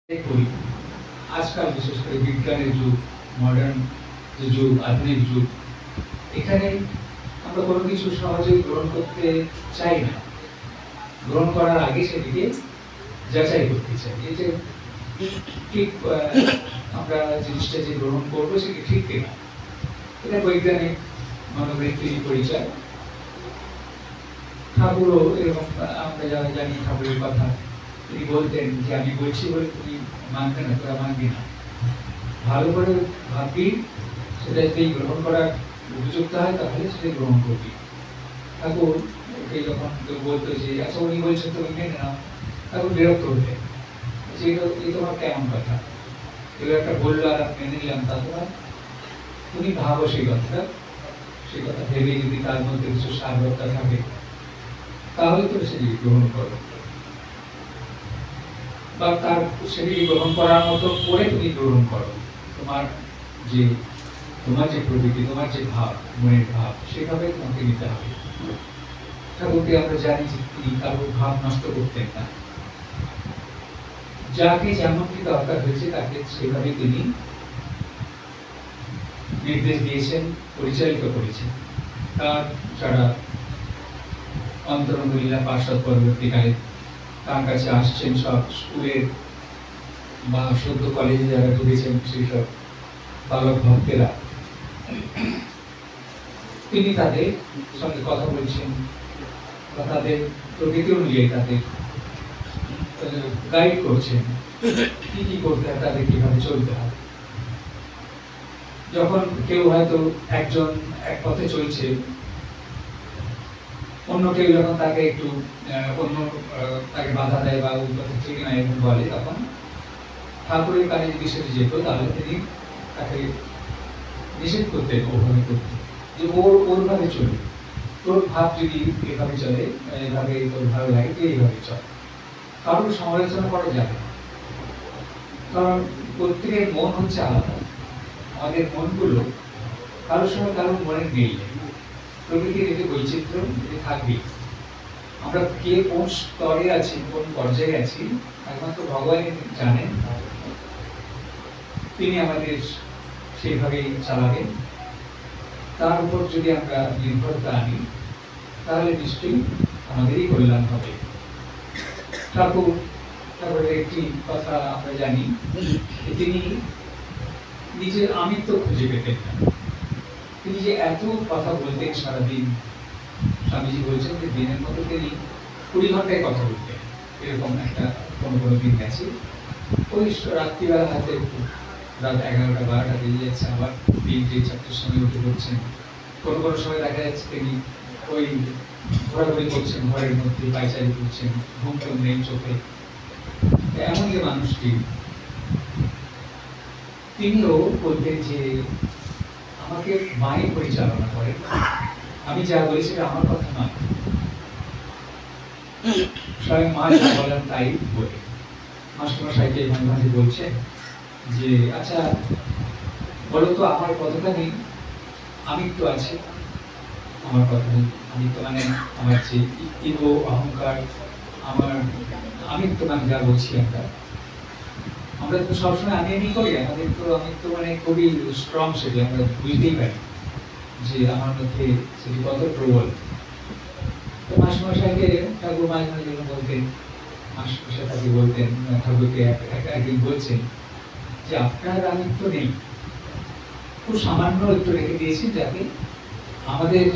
করি আজকাল বিশেষ করে বিজ্ঞানের যুগ, মডার্ন যে যুগ, আধুনিক যুগ, এখানে আমরা কোনো কিছু সহজেই গ্রহণ করতে চাই না। গ্রহণ করার আগে সেটিকে যাচাই করতে চাই, এই যে ঠিক আমরা জিনিসটা যে গ্রহণ করবো সেটি ঠিক কিনা। এটা বৈজ্ঞানিক মনোবৃত্তির পরিচয়। ঠাকুরও এরকম, আমরা যারা জানি ঠাকুরের কথা, তিনি বলতেন যে আমি বলছি বলে তুমি মানবে না, তোরা মানবি না, ভালো করে ভাববি, সেটা যদি গ্রহণ করার উপযুক্ত হয় তাহলে সেটা গ্রহণ করবি। ঠাকুর যখন কেউ বলতো যে আচ্ছা উনি বলছেন তুমি মেনে নাও, ঠাকুর বিরক্ত হতেন যে এই তোমার কেমন কথা, কেউ একটা বললো আর মেনে নিলাম, তা তোমার তুমি ভাবো সেই কথা ভেবে যদি তার মধ্যে কিছু সারবত্তা থাকে তাহলে তো সেটি গ্রহণ করো, বা তার সেটি গ্রহণ করার মতো করে তুমি গ্রহণ করো। তোমার যে প্রকৃতি, তোমার যে ভাব, মনের ভাব, সেভাবে তোমাকে নিতে হবে। ঠাকুরকে আমরা জানি যে তিনি কারোর ভাব নষ্ট করতেন না, যাকে যেমনটি দরকার হয়েছে তাকে সেভাবে তিনি নির্দেশ দিয়েছেন, পরিচালিত করেছেন। তার যারা অন্তরঙ্গ লীলা পার্ষদ পরবর্তীকালে তার কাছে আসছেন, সব স্কুলের বা সদ্য কলেজে যারা ঢুকেছেন সেই সব বালক ভক্তেরা, তিনি তাদের সঙ্গে কথা বলছেন বা তাদের প্রকৃতি অনুযায়ী তাদের গাইড করছেন, কি কি করতে হয়, তাদের কিভাবে চলতে হয়। যখন কেউ হয়তো একজন এক পথে চলছে, অন্য কেউ যখন তাকে একটু তাকে বাধা দেয় বা ওই পথে ঠিক না এরকম বলে, তখন ঠাকুরের কানে যদি সেটি যেত তাহলে তিনি তাকে নিষেধ করতেন ওভাবে করতে, যে ওর ভাবে চলে, তোর ভাব যদি এভাবে চলে, এভাবে তোর ভালো লাগে তুই এইভাবে চল। কারোর সমালোচনা করা যাবে না, কারণ প্রত্যেকের মন হচ্ছে আলাদা। আমাদের মনগুলো কারোর সঙ্গে কারোর মনের মিল নেই। প্রকৃতির এই যে বৈচিত্র্য, এটি থাকবেই। আমরা কে কোন স্তরে আছি, কোন পর্যায়ে আছি, একমাত্র ভগবানই জানেন। তিনি আমাদের সেইভাবেই চালাবেন। তার উপর যদি আমরা নির্ভরতা আনি তাহলে নিশ্চয়ই আমাদেরই কল্যাণ হবে। ঠাকুরের একটি কথা আমরা জানি, তিনি নিজের আমিত্ব খুঁজে পেতেন না। তিনি যে এত কথা বলতেন সারাদিন, স্বামীজি বলছেন যে দিনের মতো তিনি 20 ঘন্টায় কথা বলতেন, এরকম একটা কোনো দিন গেছে। ওই রাত্রিবেলা হাতে রাত 11টা 12টা বেজে যাচ্ছে, আবার 3টে 4টের সময় উঠে পড়ছেন। কোনো সময় দেখা যাচ্ছে তিনি ওই ঘোরাঘুরি করছেন, ঘরের মধ্যে পায়চারি করছেন, ঘুম টুম নেই চোখে। এমন যে মানুষটি, তিনিও বলতেন যে আমাকে মাই পরিচালনা করেন, আমি যা বলি সেটা আমার কথা নয়, স্বয়ং মা যা বলেন তাই বলে। মাস্টারমশাইকে মাঝে মাঝে বলছেন যে আচ্ছা বলো তো আমার কতটা নেই, আমিত্ব আছে, আমার কথা নেই। আমিত্ব মানে আমার যে ইগো, অহংকার, আমার আমিত্ব মানে যা বলছি আমরা তো সবসময় আমি করি। আমাদের তো আমিত্ব মানে খুবই স্ট্রং, সেটি আমরা বুঝতেই পারি যে আমার মধ্যে সেটি কত প্রবল। তো মাস্টারমশাইকে ঠাকুর মাঝে মাঝে বলতেন, মাস্টারমশাই তাকে বলতেন, ঠাকুরকে একদিন বলছেন যে আপনার আমিত্ব নেই, খুব সামান্য একটু রেখে দিয়েছেন যাতে আমাদের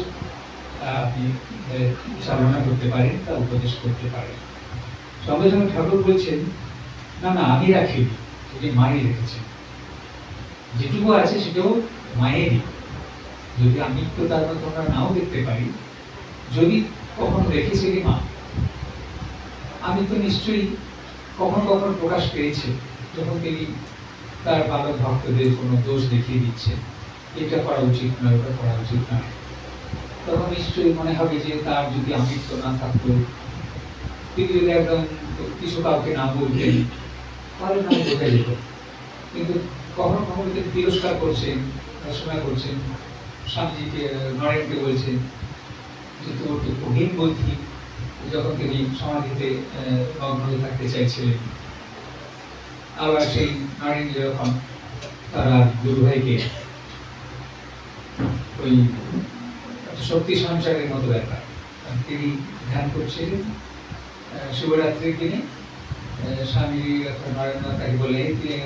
আপনি চালনা করতে পারেন বা উপদেশ করতে পারেন। সঙ্গে সঙ্গে ঠাকুর বলছেন না না, আমি রাখিনি, সেটি মাই রেখেছেন, যেটুকু আছে সেটাও মায়েরই। যদি আমি তো তার মধ্যে আমরা নাও দেখতে পারি, যদি কখনো দেখি সেটি মা। আমি তো নিশ্চয়ই কখনো কখনো প্রকাশ পেয়েছে, যখন তিনি তার বালক ভক্তদের কোনো দোষ দেখিয়ে দিচ্ছেন, এটা করা উচিত নয়, ওটা করা উচিত নয়, তখন নিশ্চয়ই মনে হবে যে তার যদি আমিত্ব না থাকতো, তিনি যদি একদম কিছু কাউকে না বলতেন তাহলে না বোঝা যেত। কিন্তু কখনো কখনো তিনি তিরস্কার করছেন, রচনা করছেন, স্বামীজিকে, নরেনকে বলছেন যে তোর তো কঠিন বুদ্ধি, যখন তিনি সমাধিতে মগ্ন হয়ে থাকতে চাইছিলেন, আবার সেই নারী যখন তারা গুরু ভাইকে ওই শক্তি সঞ্চারের মতো ব্যাপার, তিনি ধ্যান করছিলেন শিবরাত্রির দিনে। স্বামী নরেন্দ্র তাকে বলে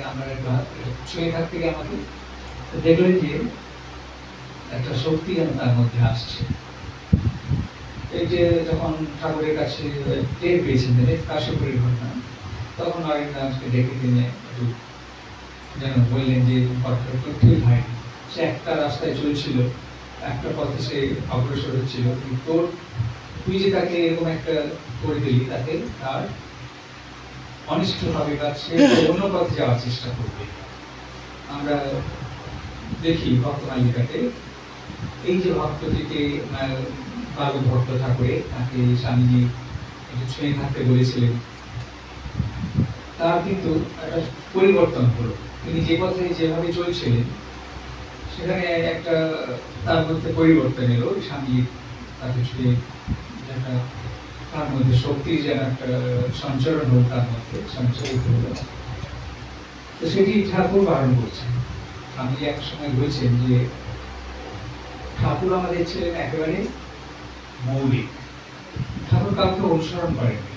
আমার একটু হাত ছুঁয়ে থাকতে গিয়ে আমাকে দেখলেন যে একটা শক্তি যেন তার মধ্যে আসছে। এই যে যখন ঠাকুরের কাছে টের পেয়েছেন কাশীপুরের ঘটনা, তখন নরেন্দ্রকে ডেকে তিনি একটু যেন বললেন যে ঠিক হয়, সে একটা রাস্তায় চলছিল, একটা পথে সে অগ্রসর হচ্ছিল, তুই যে তাকে এরকম একটা করে দিলি, তাতে তার অনিষ্ট হবে বা সে অন্য পথে যাওয়ার চেষ্টা করবে। আমরা দেখি ভক্ত মালিকাতে এই যে ভক্তটিকে বালক ভক্ত ঠাকুরে তাকে স্বামীজি একটু ছুঁয়ে থাকতে বলেছিলেন, তার কিন্তু একটা পরিবর্তন হলো। তিনি যে পথে যেভাবে চলছিলেন সেখানে একটা তার মধ্যে পরিবর্তন এলো। স্বামী তাকে ছুঁয়ে একটা তার মধ্যে শক্তির যেন একটা সঞ্চরণ হল, তার মধ্যে সঞ্চারিত হলো। তো সেটি ঠাকুর বারণ করছেন। আমি এক সময় বলছেন যে ঠাকুর আমাদের ছিলেন একেবারে মৌলিক। ঠাকুর কাউকে অনুসরণ করেননি।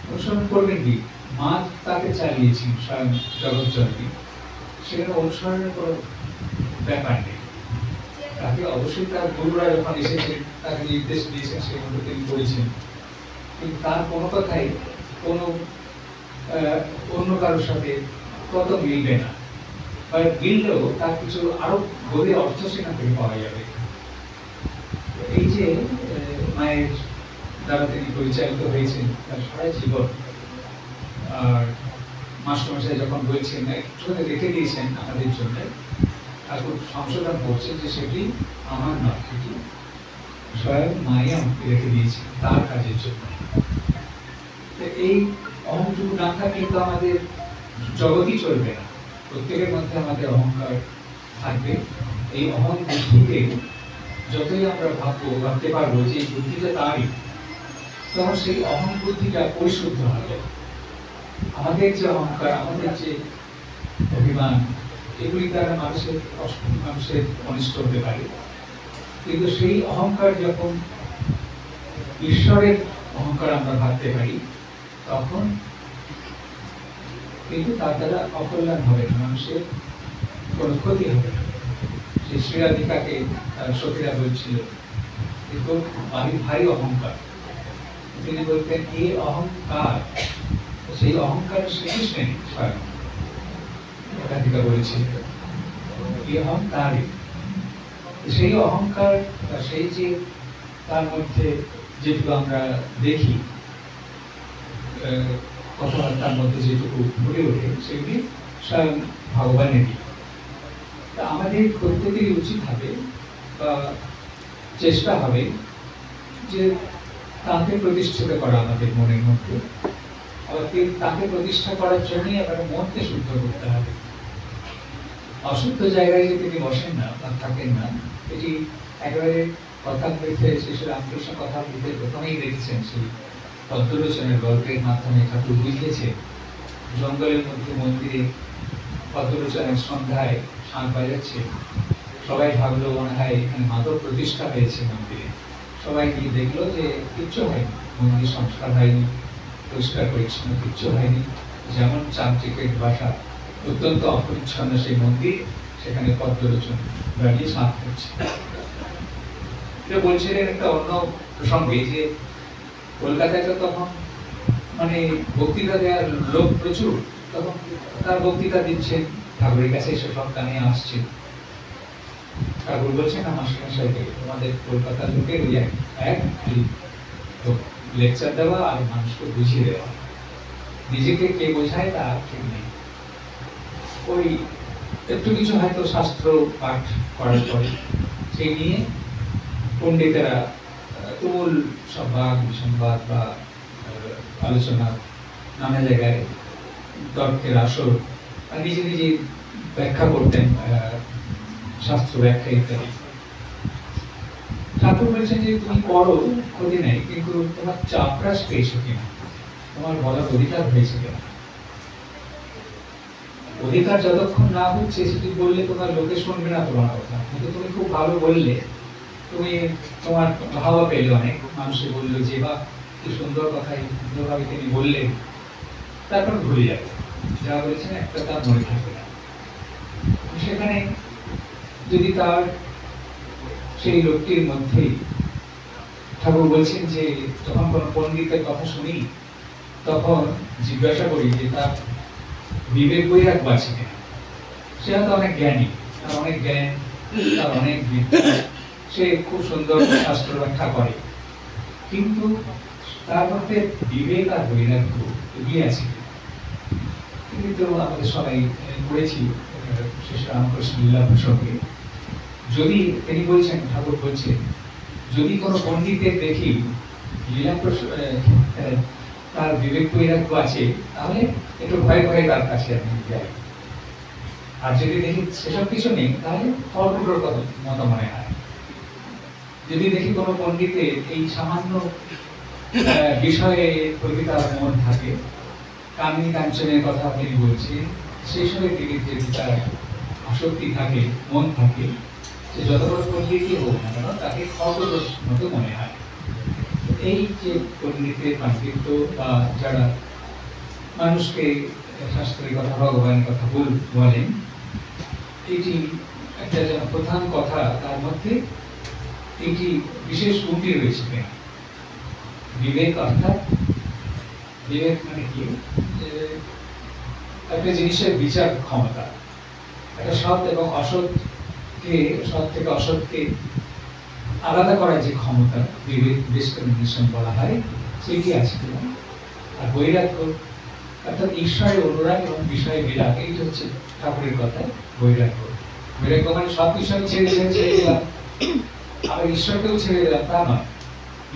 অনুসরণ করবেন কি? মা তাকে চালিয়েছেন স্বয়ং জগৎজননী, সেখানে অনুসরণের কোনো ব্যাপার নেই। তাকে অবশ্যই তার গুরুরা যখন এসেছেন তাকে নির্দেশ দিয়েছেন, সেই মতো তিনি করেছেন, কিন্তু তার কোনো কথাই কোনো অন্য কারোর সাথে কত মিলবে না, বা মিললেও তার কিছু আরো গভীর অর্থ সেখান থেকে পাওয়া যাবে। এই যে মায়ের দ্বারা তিনি পরিচালিত হয়েছেন তার সারা জীবন, আর মাস্টারমশাই যখন বলছেন একটুখানি রেখে দিয়েছেন আমাদের জন্য, ঠাকুর সংশোধন করছেন যে সেটি আমার নয়, সেটি স্বয়ং মাই আমাকে রেখে দিয়েছেন তার কাজের জন্য। এই অহংটুকু না থাকলে তো আমাদের জগৎই চলবে না। প্রত্যেকের মধ্যে আমাদের অহংকার থাকবে। এই অহং বুদ্ধিকে যতই আমরা ভাবতে পারবো যে এই বুদ্ধিটা তারই, তখন সেই অহং বুদ্ধিটা পরিশুদ্ধ হবে। আমাদের যে অহংকার, আমাদের যে অভিমান, এগুলি দ্বারা মানুষের অনিষ্ট হতে পারে। কিন্তু সেই অহংকার যখন ঈশ্বরের অহংকার আমরা ভাবতে পারি, তখন কিন্তু তার দ্বারা অকল্যাণ হবে না, মানুষের কোনো ক্ষতি হবে না। সেই শ্রীরাধিকাকে সখীরা বলছিল তোর ভারী অহংকার, তিনি বলতেন এই অহংকার, সেই অহংকার শ্রীকৃষ্ণের স্বয়ং রাধিকা বলেছিল এই অহংকারই। সেই অহংকার বা সেই যে তার মধ্যে যেটুকু আমরা দেখি কথাবার্তার মধ্যে যেটুকু ফুটে ওঠে, সেগুলি স্বয়ং ভগবানেরই। তা আমাদের প্রত্যেকেরই উচিত হবে বা চেষ্টা হবে যে তাকে প্রতিষ্ঠিত করা আমাদের মনের মধ্যে। আবার তাকে প্রতিষ্ঠা করার জন্যই আবার মনকে শুদ্ধ করতে হবে। অশুদ্ধ জায়গায় যে তিনি বসেন না বা থাকেন না, এটি একেবারে কথা বলতে শ্রী রামকৃষ্ণ কথা বলতে প্রথমেই দেখেছেন সেই পদ্মলোচনের গল্পের মাধ্যমে ঠাকুর বুঝিয়েছেন। জঙ্গলের মধ্যে মন্দিরে পদ্মলোচনের সন্ধ্যায় শাঁখ বাজাচ্ছে, সবাই ভাবলো মনে হয় এখানে মাধব প্রতিষ্ঠা হয়েছে মন্দিরে। সবাই গিয়ে দেখলো যে কিচ্ছু হয়নি, মন্দির সংস্কার হয়নি, পরিষ্কার পরিচ্ছন্ন কিচ্ছু হয়নি, যেমন চামচিকের বাসা, অত্যন্ত অপরিচ্ছন্ন সেই মন্দির, সেখানে পদ্মলোচন দাঁড়িয়ে শাঁখ হচ্ছে। এটা বলছিলেন একটা অন্য প্রসঙ্গে যে কলকাতায় তো তখন মানে বক্তৃতা দেওয়ার লোক প্রচুর, তখন তার বক্তৃতা দিচ্ছেন, ঠাকুরের কাছে এসে সব কানে আসছে। ঠাকুর বলছেন আমার মশাইকে, তোমাদের কলকাতার লোকের ওই এক লেকচার দেওয়া আর মানুষকে বুঝিয়ে দেওয়া, নিজেকে কে বোঝায় তা ঠিক নেই। ওই একটু কিছু হয়তো শাস্ত্র পাঠ করার পরে সেই নিয়ে পণ্ডিতেরা তুমুল সংবাদ বিসংবাদ বা আলোচনা, নানা জায়গায় তর্কের আসর, নিজে নিজে ব্যাখ্যা করতেন, শাস্ত্র ব্যাখ্যা ইত্যাদি। ঠাকুর বলছেন যে তুমি পড়ো, ক্ষতি নেই, কিন্তু তোমার চাপরাস পেয়েছো কিনা, তোমার বলার অধিকার হয়েছে কিনা। অধিকার যতক্ষণ না হচ্ছে সেটি বললে তোমার লোকে শুনবে না তোমার কথা, কিন্তু তুমি খুব ভালো বললে, তুমি তোমার ভাবা পেলে, অনেক মানুষে বললো যে বা কি সুন্দর কথাই সুন্দরভাবে তিনি বললেন, তারপর ভুলে যাবে, যা বলেছেন একটা তার মনে থাকবে না। সেখানে যদি তার সেই লোকটির মধ্যেই ঠাকুর বলছেন যে যখন কোনো পণ্ডিতের কথা শুনি তখন জিজ্ঞাসা করি যে তার বিবেক বৈরাগ্য আছে কিনা। সে হয়তো অনেক জ্ঞানী, তার অনেক জ্ঞান, তার অনেক বিদ্যা, সে খুব সুন্দর শাস্ত্র ব্যাখ্যা করে, কিন্তু তার মধ্যে বিবেক আর বৈরাগ্য এগিয়ে আছে। কিন্তু আমাদের সবাই পড়েছি শেষ রামকৃষ্ণ লীলা প্রসঙ্গে, যদি তিনি বলছেন, ঠাকুর বলছেন, যদি কোনো পণ্ডিতের দেখি লীলা তার বিবেক বৈরাগ্য আছে, তাহলে একটু ভয়ে ভয়ে তার কাছে আমি যাই। আর যদি দেখি সেসব কিছু নেই, তাহলে ফলপ্রদ মতো মনে হয়। যদি দেখি কোনো পণ্ডিতের এই সামান্য বিষয়ে প্রতি তার মন থাকে, কামিনী কাঞ্চনের কথা তিনি বলছেন, সেই সময় তিনি যদি তার আসক্তি থাকে, মন থাকে, সে যত বড় পণ্ডিতই হোক না কেন তাকে ফলপ্রদ মতো মনে হয়। এই যে পণ্ডিতের পাণ্ডিত্য বা যারা মানুষকে শাস্ত্রের কথা, ভগবানের কথা বলেন, এটি একটা যেন প্রধান কথা, তার মধ্যে এটি বিশেষ গুণটি রয়েছে। বিবেক অর্থাৎ, বিবেক মানে কি, একটা জিনিসের বিচার ক্ষমতা, একটা সৎ এবং অসৎকে, সৎ থেকে অসৎকে আলাদা করার যে ক্ষমতা, বিবেক ডিসক্রিমিনেশন বলা হয়, সেটি আছে। আর বৈরাগ্য অর্থাৎ ঈশ্বরের অনুরাগ এবং বিষয়ে বিরাগ, এইটা হচ্ছে ঠাকুরের কথা বৈরাগ্য। বৈরাগ্য মানে সব বিষয় ছেড়ে দিলাম, আবার ঈশ্বরকেও ছেড়ে দিলাম, তা নয়।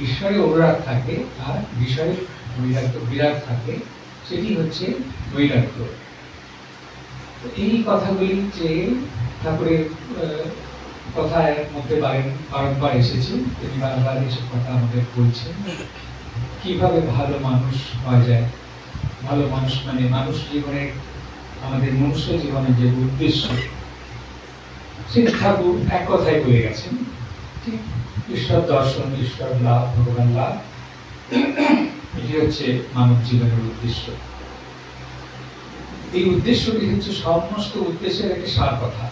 ঈশ্বরের অনুরাগ থাকে আর বিষয়ের বিরাগ থাকে, সেটি হচ্ছে বৈরাগ্য। এই কথাগুলি যে ঠাকুরের কথার মধ্যে বারংবার এসেছে, তিনি বারবার এসব কথা আমাদের বলছেন, কিভাবে ভালো মানুষ হওয়া যায়। ভালো মানুষ মানে মানুষ জীবনের, আমাদের মনুষ্য জীবনের যে উদ্দেশ্য, সেটি ঠাকুর এক কথায় বলে গেছেন, ঈশ্বর দর্শন, ঈশ্বর লাভ, ভগবান লাভ, এটি হচ্ছে মানব জীবনের উদ্দেশ্য। এই উদ্দেশ্যটি হচ্ছে সমস্ত উদ্দেশ্যের একটা সার কথা।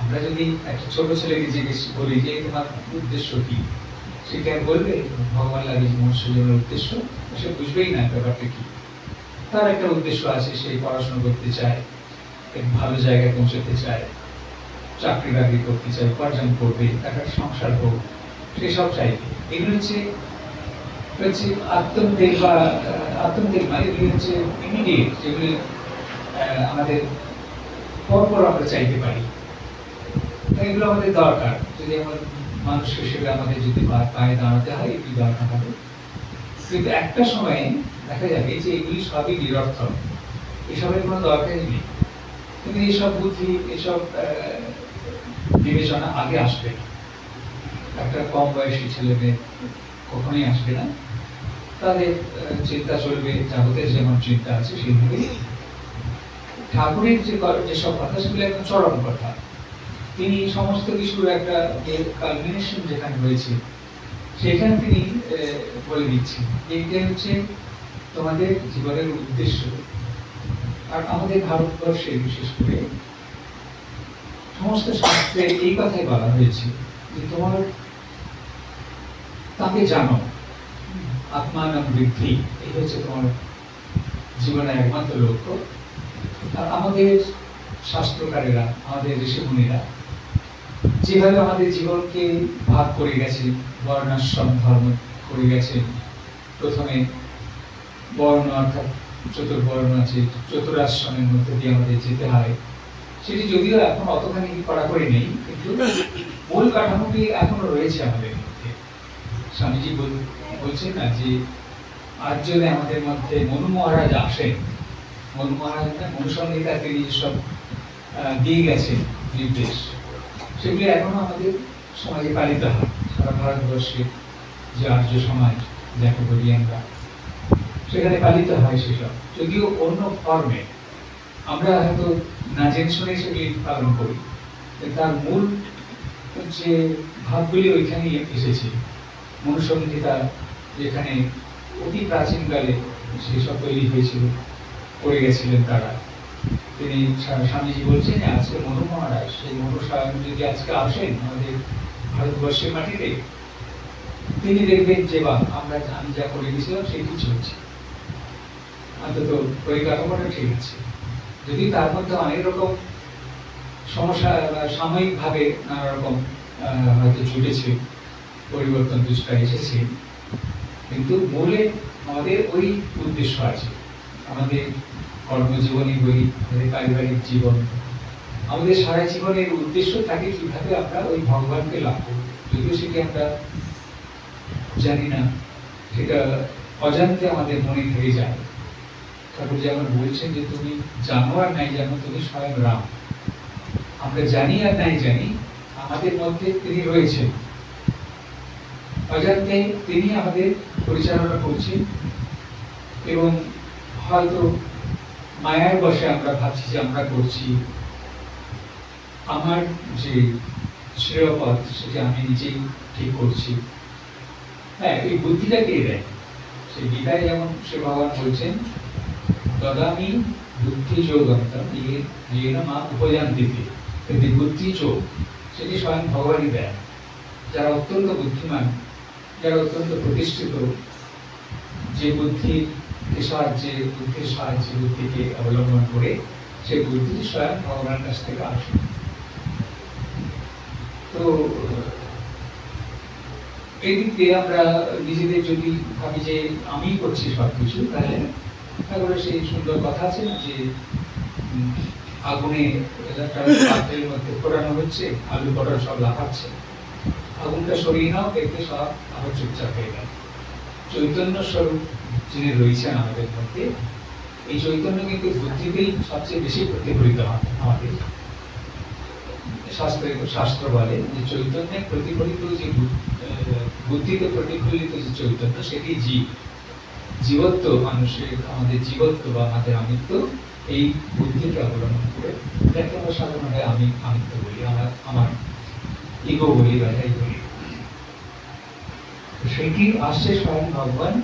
আমরা যদি একটা ছোট ছেলেকে জিজ্ঞেস করি যে তোমার উদ্দেশ্য কি, সে কি আর বলবে ভগবান লাগে মনুষ্য জীবনের উদ্দেশ্য? সে বুঝবেই না ব্যাপারটা কি। তার একটা উদ্দেশ্য আছে, সে পড়াশোনা করতে চায়, এক ভালো জায়গায় পৌঁছাতে চায়, চাকরি বাকরি করতে চায়, উপার্জন করবে, তার সংসার হোক, সেসব চাইবে। এগুলো হচ্ছে আত্মন্তের বা আত্মন্তের মানে এগুলি হচ্ছে ইমিডিয়েট, যেগুলি আমাদের পরপর আমরা চাইতে পারি। এগুলো আমাদের দরকার, যদি আমার মানুষ হিসেবে আমাদের যদি পায়ে দাঁড়াতে হয়, এগুলি দরকার হবে। কিন্তু একটা সময়ে দেখা যাবে যে এগুলি সবই নিরর্থক, এসবের কোনো দরকারই নেই। কিন্তু এইসব বুদ্ধি, এসব বিবেচনা আগে আসবে না। একটা কম বয়সী ছেলে মেয়ে কখনোই আসবে না। তাদের চিন্তা চলবে জগতের যেমন চিন্তা আছে সেইভাবেই। ঠাকুরের যেসব কথা, সেগুলো একদম চরম কথা। তিনি সমস্ত কিছুর একটা কালমিনেশন যেখানে হয়েছে, সেখানে তিনি বলে দিচ্ছেন এইটাই হচ্ছে তোমাদের জীবনের উদ্দেশ্য। আর আমাদের ভারতবর্ষে বিশেষ করে সমস্ত শাস্ত্রে এই কথাই বলা হয়েছে যে তোমার তাকে জানো, আত্মানম বৃদ্ধি, এই হচ্ছে তোমার জীবনের একমাত্র লক্ষ্য। আর আমাদের শাস্ত্রকারেরা, আমাদের ঋষিমুনিরা যেভাবে আমাদের জীবনকে ভাগ করে গেছে, বর্ণাশ্রম ধর্ম করে গেছে। প্রথমে বর্ণ অর্থাৎ চতুর্বর্ণ আছে, চতুরাশ্রমের মধ্যে দিয়ে আমাদের যেতে হয়। সেটি যদিও এখন অতখানি কড়াকড়ি নেই, কিন্তু মূল কাঠামোটি এখনো রয়েছে আমাদের মধ্যে। স্বামীজি বলছেন না যে আজ যদি আমাদের মধ্যে মনু মহারাজ আসেন, মনু মহারাজ মনুসংহিতা তিনি সব দিয়ে গেছেন নির্দেশ, সেগুলি এখনো আমাদের সমাজে পালিত হয়। সারা ভারতবর্ষে যে আর্য সমাজ যাকে বলি আমরা, সেখানে পালিত হয় সেসব, যদিও অন্য ফর্মে। আমরা হয়তো না জেনে শুনে সেগুলি পালন করি, তার মূল যে ভাবগুলি ওইখানেই এসেছে। মনুসংহিতা যেখানে অতি প্রাচীনকালে সেসব তৈরি হয়েছিল, করে গেছিলেন তারা। তিনি স্বামীজি বলছেন আজকে মনু মহারাজ, সেই মনু স্বয়ং যদি আজকে আসেন আমাদের ভারতবর্ষের মাটিতে, তিনি দেখবেন যে বা আমি যা করে গেছিলাম সেই কিছু হচ্ছে, অন্তত পরিকাঠামোটা ঠিক আছে। যদি তার মধ্যে অনেক রকম সমস্যা সাময়িকভাবে নানা রকম হয়তো জুটেছে, পরিবর্তন কিছুটা এসেছে, কিন্তু মূলে আমাদের ওই উদ্দেশ্য আছে। আমাদের কর্মজীবনী বই, আমাদের পারিবারিক জীবন, আমাদের সারা জীবনের উদ্দেশ্য থাকে কিভাবে আমরা ওই ভগবানকে লাভ করব। যদিও সেটি আমরা জানি না, সেটা অজান্তে আমাদের মনে থেকে যায়। ঠাকুর যেমন বলছেন যে তুমি জানো আর নাই জানো, তুমি স্বয়ং রাম। আমরা জানি আর নাই জানি, আমাদের মধ্যে তিনি রয়েছেন, অজান্তে তিনি আমাদের পরিচালনা করছেন। এবং হয়তো মায়ার বসে আমরা ভাবছি যে আমরা করছি, আমার যে শ্রেয় পথ সেটা আমি নিজেই ঠিক করছি। হ্যাঁ, এই বুদ্ধিটা কে দেয়? সেই গীতায় যেমন শ্রী ভগবান বলছেন দদামি বুদ্ধি যোগন্তম ইয়েন মা উপযান্তিতে। কিন্তু বুদ্ধি যোগ সেটি স্বয়ং ভগবানই দেয়। যারা অত্যন্ত বুদ্ধিমান, যারা অত্যন্ত প্রতিষ্ঠিত, যে বুদ্ধির সাহায্যে বুদ্ধিকে অবলম্বন করে সেই বুদ্ধি স্বয়ং ভগবানের কাছ থেকে আসে। তো এই দিক দিয়ে আমরা নিজেদের যদি ভাবি যে আমি করছি সবকিছু, তাহলে সেই সুন্দর কথা আছে না যে আগুনে পাত্রের মধ্যে ফোড়ানো হচ্ছে, আলু পটল সব লাফাচ্ছে, আগুনটা সরিয়ে নাও, দেখতে সব আবার চুপচাপ হয়ে গেল। চৈতন্য স্বরূপ যিনি রয়েছেন আমাদের মধ্যে, এই চৈতন্য কিন্তু বুদ্ধিতেই সবচেয়ে বেশি প্রতিফলিত হয়। আমাদের শাস্ত্র বলে যে চৈতন্যের প্রতিফলিত যে বুদ্ধিতে প্রতিফলিত যে চৈতন্য, সেটি জীবত্ব, মানুষের আমাদের জীবত্ব বা আমাদের আমিত্ব এই বুদ্ধিকে অবলম্বন করে, যাকে আমরা সাধারণভাবে আমিত্ব বলি, আমার ইগো বলি বা যাই বলি, সেটি আসছে স্বয়ং ভগবান।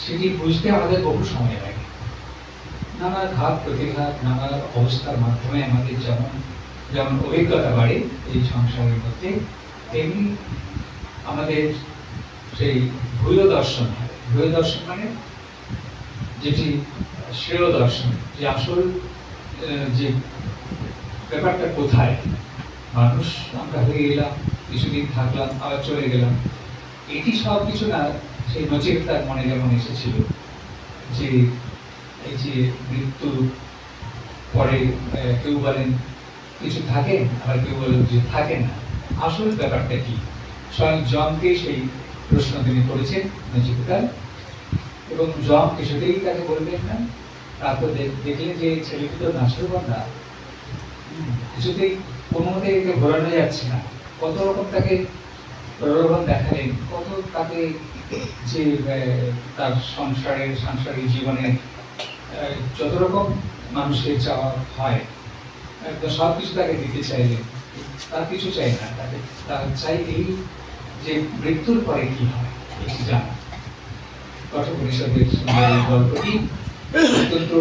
সেটি বুঝতে আমাদের বহু সময় লাগে। নানা ঘাত প্রতিঘাত, নানা অবস্থার মাধ্যমে আমাদের যেমন অভিজ্ঞতা বাড়ে এই সংসারের মধ্যে, তেমনি আমাদের সেই ভূয় দর্শন হয়। ভূয় দর্শন মানে যেটি শ্রেয় দর্শন, যে আসল যে ব্যাপারটা কোথায়। মানুষ আমরা হয়ে গেলাম, কিছুদিন থাকলাম, আবার চলে গেলাম, এটি সব কিছু না। সেই নচিকেতার মনে যেমন এসেছিল যে এই যে মৃত্যু পরে কেউ বলেন কিছু থাকেন, আবার কেউ বলেন যে থাকেন না, আসল ব্যাপারটা কি? স্বয়ং যমকে সেই প্রশ্ন তিনি করেছেন নচিকেতার, এবং যম কিছুতেই তাকে বলবেন না। তারপর দেখলেন যে ছেলেটি তো নাছরবান্ধা, কিছুতেই কোনো মতে একে ঘোরানো যাচ্ছে না। কত রকম তাকে প্রলোভন দেখালেন, কত তাকে যে তার সাংসারিক জীবনে যত রকম মানুষের চাওয়া হয়, একদম সব কিছু তাকে দিতে চাইলেন। তার কিছু চাই না, তার চাই এই যে মৃত্যুর পরে কি হয় এটি জানা। কঠোপনিষদের গল্পটি অত্যন্ত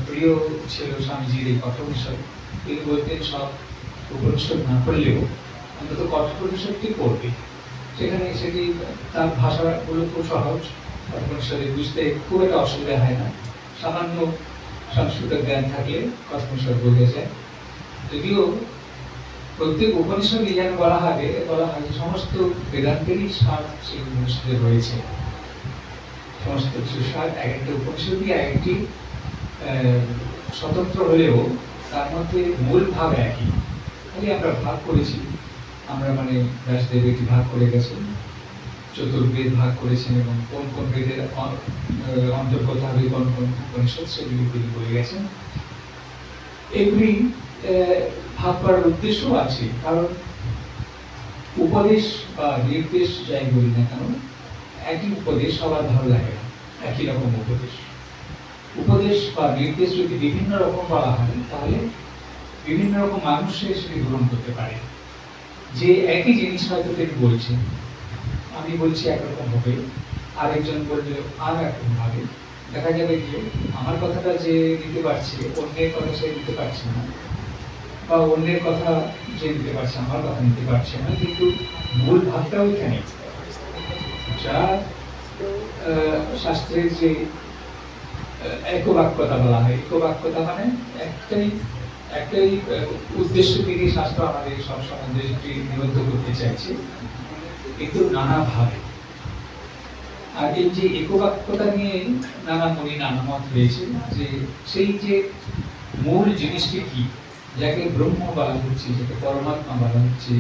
প্রিয় ছিল স্বামীজির। এই কঠোপনিষদ তিনি বলতেন সব উপনিষদ না পড়লেও অন্তত কঠোপনিষদটি পড়বে। সেটি তার ভাষাগুলো খুব সহজ, কঠোপনিষদে বুঝতে খুব একটা অসুবিধা হয় না। সামান্য সংস্কৃত জ্ঞান থাকলে কঠোপনিষদ বোঝা যায়। যদিও প্রত্যেক উপনিষদই যেন বলা হয় যে সমস্ত বেদান্তেরই সার সেই উপনিষদে রয়েছে। সমস্ত সার এক একটা উপনিষদই এক একটি স্বতন্ত্র হলেও তার মধ্যে মূল ভাব একই। খালি আমরা ভাগ করেছি, আমরা মানে ব্যাসদেব এটি ভাগ করে গেছেন, চতুর্বেদ ভাগ করেছেন, এবং কোন কোন বেদের অন্তর্গত হবে কোন কোন উপনিষদ সেগুলি তিনি বলে গেছেন। এগুলি ভাগ করার উদ্দেশ্য আছে, কারণ উপদেশ বা নির্দেশ যাই বলি না কেন, একই উপদেশ সবার ভালো লাগে না। একই রকম উপদেশ, উপদেশ বা নির্দেশ যদি বিভিন্ন রকম বলা হয় তাহলে বিভিন্ন রকম মানুষ সেটি গ্রহণ করতে পারে। যে একই জিনিস হয়তো তিনি বলছেন, আমি বলছি একরকম ভাবে, আরেকজন বললে আর একরকম ভাবে, দেখা যাবে যে আমার কথাটা যে নিতে পারছে অন্যের কথা সে নিতে পারছে না, বা অন্যের কথা যে নিতে পারছে আমার কথা নিতে পারছে না, কিন্তু মূল ভাবটা ওইখানে। যা শাস্ত্রের যে একবাক্যতা বলা হয়, একবাক্যতা মানে একটাই একটাই উদ্দেশ্য থেকে শাস্ত্র আমাদের সবসময় দেশটি নিবদ্ধ করতে চাইছে, কিন্তু নানাভাবে। আর এই যে একবাক্যতা নিয়ে নানা মুনি নানা মত হয়েছে, যে সেই যে মূল জিনিসটি কি, যাকে ব্রহ্ম বলা হচ্ছে, যাকে পরমাত্মা বলা হচ্ছে,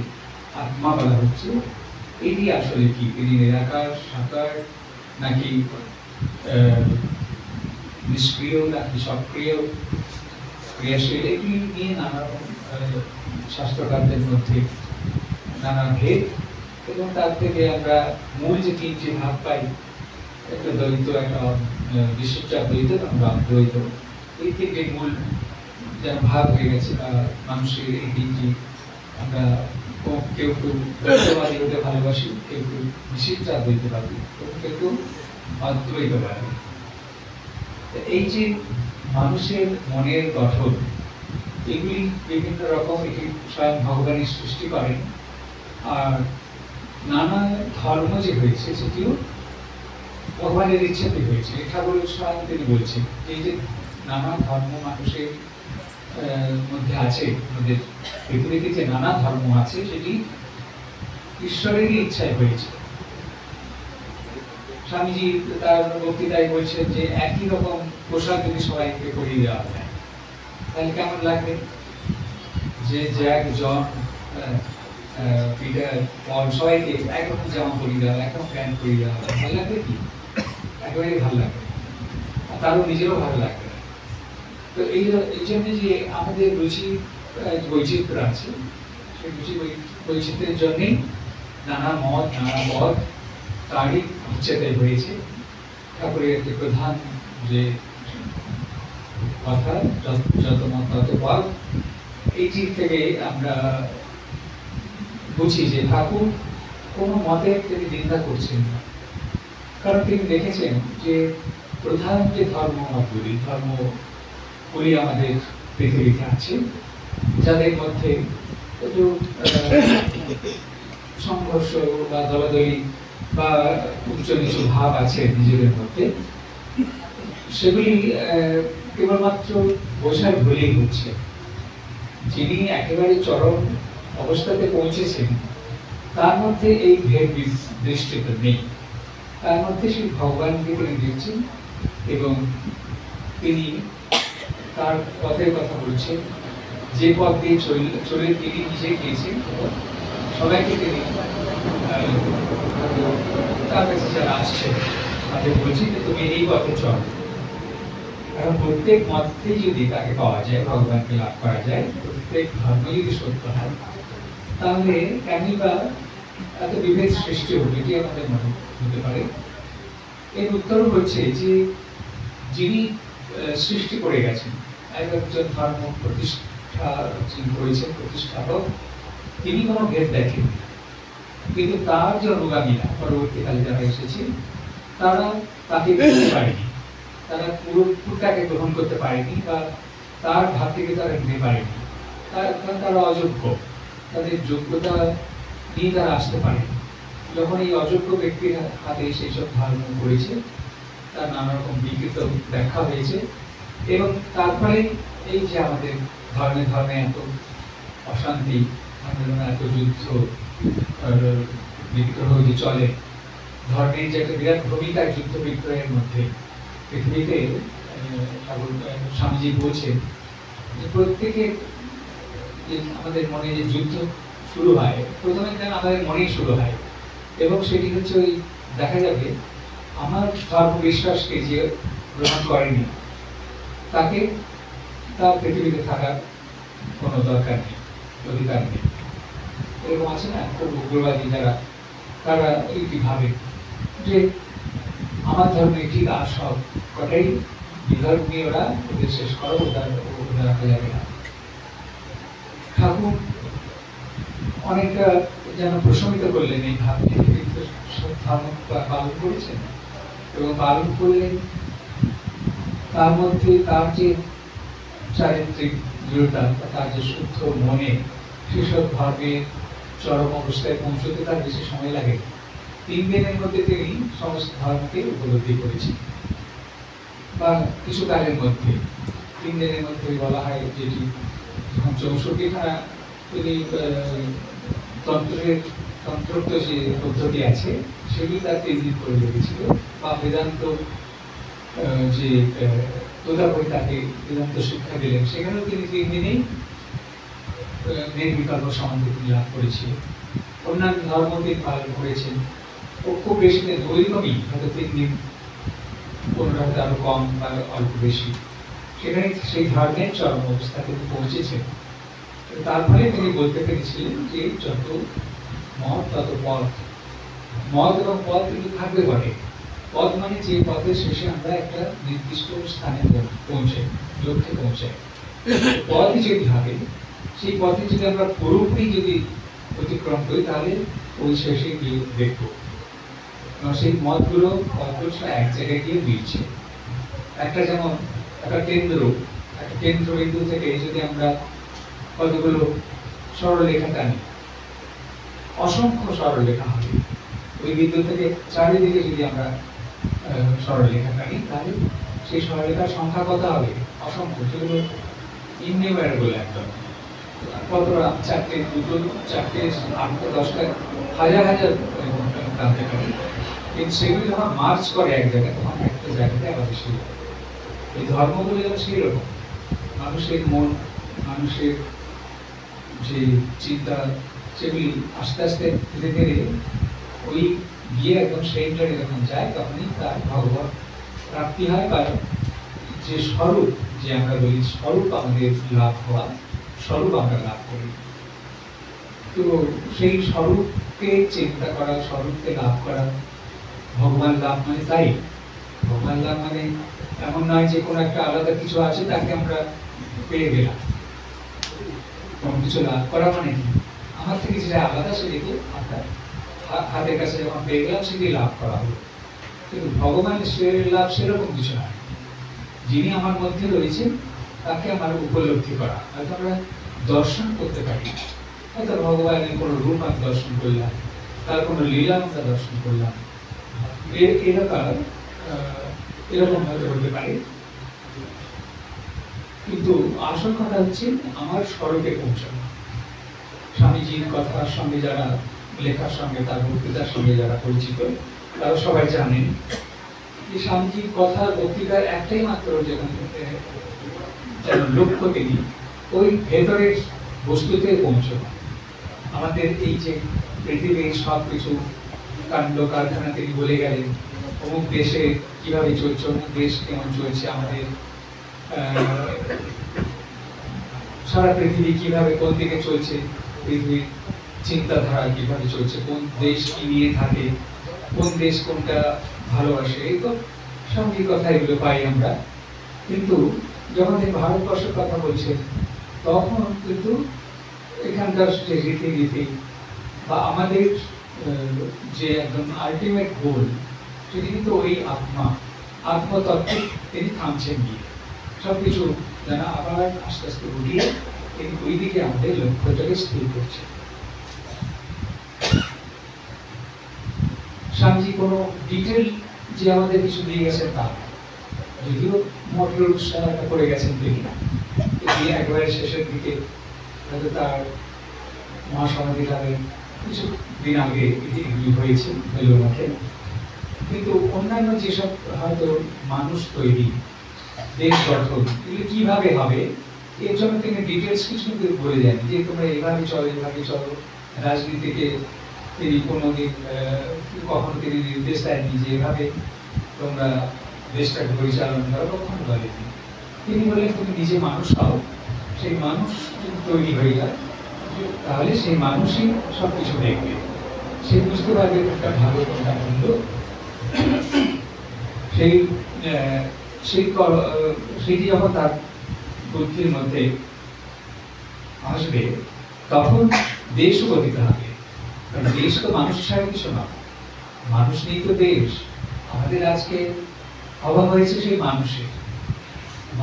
আত্মা বলা হচ্ছে, এটি আসলে কি? তিনি নিরাকার, সাকার, নাকি নিষ্ক্রিয়, নাকি সক্রিয়, ক্রিয়াশীল? এগুলি নিয়ে নানা শাস্ত্রকারদের মধ্যে নানা ভেদ, এবং তার থেকে আমরা মূল যে তিনটি ভাগ পাই, একটা দ্বৈত, একটা বিশিষ্টাদ্বৈত, আমরা দ্বৈত, এই তিনটি মূল যেন ভাগ হয়ে গেছে, বা মানুষের এই তিনটি আমরা কেউ কেউ দ্বৈতবাদী হতে ভালোবাসি, কেউ কেউ বিশিষ্টাদ্বৈতবাদী, কেউ কেউ অদ্বৈতবাদী। এই যে মানুষের মনের গঠন, এগুলি বিভিন্ন রকম, এটি স্বয়ং ভগবানের সৃষ্টি করেন। আর নানা ধর্ম যে হয়েছে সেটিও ভগবানের ইচ্ছাতে হয়েছে। ঠাকুর স্বয়ং তিনি বলছেন এই যে নানা ধর্ম মানুষের মধ্যে আছে, আমাদের পৃথিবীতে যে নানা ধর্ম আছে সেটি ঈশ্বরেরই ইচ্ছায় হয়েছে। স্বামীজি তার বক্তৃতায় বলছেন যে একই রকম পোশাক যদি সবাইকে পরিয়ে দেওয়া হয় তাহলে কেমন লাগবে? যে জ্যাক, জন, পিটার, পল সবাইকে একরকম জামা পরিয়ে দেওয়া, একরকম প্যান্ট পরিয়ে দেওয়া, ভালো লাগবে কি? একেবারেই ভালো লাগবে, আর তারও নিজেরও ভালো লাগবে না। তো এই জন্য যে আমাদের রুচি বৈচিত্র্য আছে, সেই রুচি বৈচিত্র্যের জন্যেই নানা মত, নানা পথ তারই ইচ্ছাতে হয়েছে। ঠাকুরের একটি প্রধান যে কথা, যত মত তত পথ, এইটি থেকে আমরা বুঝি যে ঠাকুর কোনো মতের তিনি নিন্দা করছেন না, কারণ তিনি দেখেছেন যে প্রধান যে ধর্মগুলি আমাদের পৃথিবীতে আছে, যাদের মধ্যে সংঘর্ষ বা দলাদলি বা উচ্চ নিচু ভাব আছে নিজেদের মধ্যে, সেগুলি কেবলমাত্র বোঝার ভুলেই হচ্ছে। যিনি একেবারে চরম অবস্থাতে পৌঁছেছেন তার মধ্যে এই ভেদ দৃষ্টিত নেই, তার মধ্যে সেই ভগবানকে তিনি দেখছেন, এবং তিনি তার পথের কথা বলছেন, যে পথ দিয়ে চলে তিনি নিজে গিয়েছেন, সবাইকে তিনি তার কাছে যারা আসছে তাদের বলছি যে তুমি এই পথে চল। কারণ প্রত্যেক মতেই যদি তাকে পাওয়া যায়, ভগবানকে লাভ করা যায়, প্রত্যেক ধর্ম যদি সত্য হয়, তাহলে কেনই বা এত বিভেদ সৃষ্টি হবে? এটি আমাদের মনে হতে পারে। এর উত্তর হচ্ছে যে যিনি সৃষ্টি করে গেছেন, একজন ধর্ম প্রতিষ্ঠা যিনি করেছেন, প্রতিষ্ঠাপক, তিনি কোনো ভেদ দেখেন, কিন্তু তার যে অনুগামীরা পরবর্তীকালে যারা এসেছে তারা তাকে বুঝতে পারেনি, তারা পুরোটাকে গ্রহণ করতে পারেনি, বা তার ভাবটিকে তারা নিতে পারেনি, তারা অযোগ্য, তাদের যোগ্যতা নিয়ে তারা আসতে পারেনি। যখন এই অযোগ্য ব্যক্তির হাতে সেই সব ধর্ম করেছে, তার নানা রকম বিকৃত ব্যাখ্যা হয়েছে, এবং তারপরে এই যে আমাদের ধর্মে ধর্মে এত অশান্তি, এত যুদ্ধ বিগ্রহ যে চলে, ধর্মের যে একটা বিরাট ভূমিকা যুদ্ধ বিগ্রহের মধ্যে পৃথিবীতে। স্বামীজি বলছেন যে প্রত্যেকের আমাদের মনে যে যুদ্ধ শুরু হয়, প্রথমে আমাদের মনেই শুরু হয়, এবং সেটি হচ্ছে ওই দেখা যাবে আমার ধর্ম বিশ্বাসকে যে গ্রহণ করেনি তাকে তার পৃথিবীতে থাকার কোনো দরকার নেই, অধিকার নেই। এরকম আছে না খুব উগ্রবাদী যারা, তারা এইটি ভাবে যে আমার ধর্মে ঠিক আর সব কটাই বিধর্মীয়রা ওদের শেষ করো, ওদের রাখা যাবে না। ঠাকুর অনেকটা যেন প্রশমিত করলেন এই ভাবকে, কিন্তু ধর্ম পালন করেছেন এবং পালন করলেন। তার মধ্যে তার যে চারিত্রিক দৃঢ়তা, তার যে শুদ্ধ মনে, সেসব ধর্মের চরম অবস্থায় পৌঁছতে তার বেশি সময় লাগে। 3 দিনের মধ্যে তিনি সমস্ত ধর্মকে উপলব্ধি করেছেন, বা কিছু কালের মধ্যে 3 দিনের মধ্যে বলা হয় যেটি 64খানা তিনি তন্ত্রোক্ত যে পদ্ধতি আছে সেগুলি তার 3 দিন করে লেগেছিল, বা বেদান্ত যে তোতাপতি তাকে বেদান্ত শিক্ষা দিলেন সেখানেও তিনি 3 দিনেই নির্বিকল্প সমাধি লাভ করেছিলেন। অন্যান্য ধর্ম তিনি পালন করেছেন খুব বেশি দিন, ওইরকমই হয়তো 3 দিন, কোনটা হয়তো আরো কম বা অল্প বেশি, সেখানে সেই ধর্মের চরম অবস্থা তিনি পৌঁছেছেন। তার ফলে তিনি বলতে পেরেছিলেন যে যত মত তত পথ, মত এবং পথ কিন্তু থাকবে বটে। পথ মানে যে পথের শেষে আমরা একটা নির্দিষ্ট স্থানে পৌঁছাই, লক্ষ্যে পৌঁছাই। পথই যদি হবে, সেই পথে যদি আমরা পুরোপুরি যদি অতিক্রম করি তাহলে ওই শেষে গিয়ে দেখবো সেই মতগুলো পথগুলো এক জায়গায় গিয়ে মিলছে। একটা যেমন একটা কেন্দ্রবিন্দু থেকে যদি আমরা কতগুলো সরলরেখা টানি, অসংখ্য সরলরেখা হবে। ওই বিন্দু থেকে চারিদিকে যদি আমরা সরলরেখা টানি তাহলে সেই সরলরেখার সংখ্যা কত হবে? অসংখ্য, যেগুলো ইননিউমারেবল একদম। কতটা? 4টে, 2টো, 4টে, 8টা, 10টা, হাজার হাজার টানতে পারি। কিন্তু সেগুলি যখন মার্চ করে এক জায়গায়, তখন একটা জায়গাতে আবার সেই এই ধর্মগুলো যেন সেই রকম। মানুষের মন, মানুষের যে চিন্তা, সেগুলি আস্তে আস্তে ধীরে ধীরে ওই গিয়ে একদম সেন্টারে যখন যায় তখনই তার ভগবত প্রাপ্তি হয়, বা যে স্বরূপ, যে আমরা বলি স্বরূপ আমাদের লাভ হওয়া, স্বরূপ আমরা লাভ করি। তো সেই স্বরূপকে চিন্তা করা, স্বরূপকে লাভ করা, ভগবান লাভ মানে তাই। ভগবান লাভ মানে এমন নয় যে কোনো একটা আলাদা কিছু আছে তাকে আমরা পেয়ে গেলাম। কোনো কিছু লাভ করা মানে কি? আমার থেকে যেটা আলাদা সেটাকে আমরা হাতের কাছে যখন পেয়ে গেলাম সেটি লাভ করা হলো। কিন্তু ভগবানের লাভ সেরকম কিছু নয়। যিনি আমার মধ্যে রয়েছেন তাকে আমার উপলব্ধি করা, হয়তো আমরা দর্শন করতে পারি, হয়তো ভগবানের কোনো রূপ আমি দর্শন করলাম, তার কোনো লীলা আমরা দর্শন করলাম, এরকম হয়তো হতে পারে। কিন্তু আসল কথা হচ্ছে আমার স্বরূপে পৌঁছানো। স্বামীজির কথার সঙ্গে যারা, লেখার সঙ্গে, তার বক্তৃতার সঙ্গে যারা পরিচিত, তারা সবাই জানেন যে স্বামীজির কথা, বক্তৃতার একটাই মাত্র যেন লক্ষ্য তিনি ওই ভেতরের বস্তুতে পৌঁছানো। আমাদের এই যে পৃথিবীর সব কিছু কাণ্ড কারখানা তিনি বলে গেলেন, অমুক দেশে কিভাবে চলছে, অমুক দেশ কেমন চলছে, আমাদের সারা পৃথিবী কিভাবে কোন দিকে চলছে, পৃথিবীর চিন্তাধারা কিভাবে চলছে, কোন দেশ কি নিয়ে থাকে, কোন দেশ কোনটা ভালোবাসে, এই তো সঙ্গী কথা এগুলো পাই আমরা। কিন্তু যখন এই ভারতবর্ষের কথা বলছেন তখন কিন্তু এখানকার যে রীতিনীতি বা আমাদের যে একদম আলটিমেট গোল, সেটি কিন্তু ওই আত্মতত্ত্ব তিনি থামছেন গিয়ে সবকিছু যেন আবার আস্তে আস্তে উঠিয়ে তিনি ওই দিকে আমাদের লক্ষ্যটাকে স্থির করছে। স্বামীজি কোনো ডিটেল যে আমাদের কিছু দিয়ে গেছেন তা, যদিও মোটর উৎসাহ করে গেছেন তিনি একেবারে শেষের দিকে, হয়তো তার মহাসমাধি লাভের কিছু দিন আগে এগুলি হয়েছে বেলুড়মঠে। কিন্তু অন্যান্য যেসব হয়তো মানুষ তৈরি, দেশ গঠন, এগুলি কিভাবে হবে এর জন্য তিনি ডিটেলস কিছু বলে দেন যে তোমরা এভাবে চলো, এভাবে চলো। রাজনীতিকে তিনি কোনোদিন কখনো তিনি নির্দেশ দেননি যে এভাবে তোমরা দেশটাকে পরিচালনা করো, কখনো বলেনি। তিনি বললেন তুমি নিজে মানুষ হও, সেই মানুষ তৈরি হয়ে যায়, তাহলে সেই মানুষই সব কিছু দেখবে, সে বুঝতে পারবে কোনটা ভালো কোনটা মন্দ। সেই সেটি যখন তার বুদ্ধির মধ্যে আসবে তখন দেশও গঠিত হবে। দেশ তো মানুষ ছাড়া কিছু না, মানুষ নেই তো দেশ। আমাদের আজকে অভাব হয়েছে সেই মানুষের।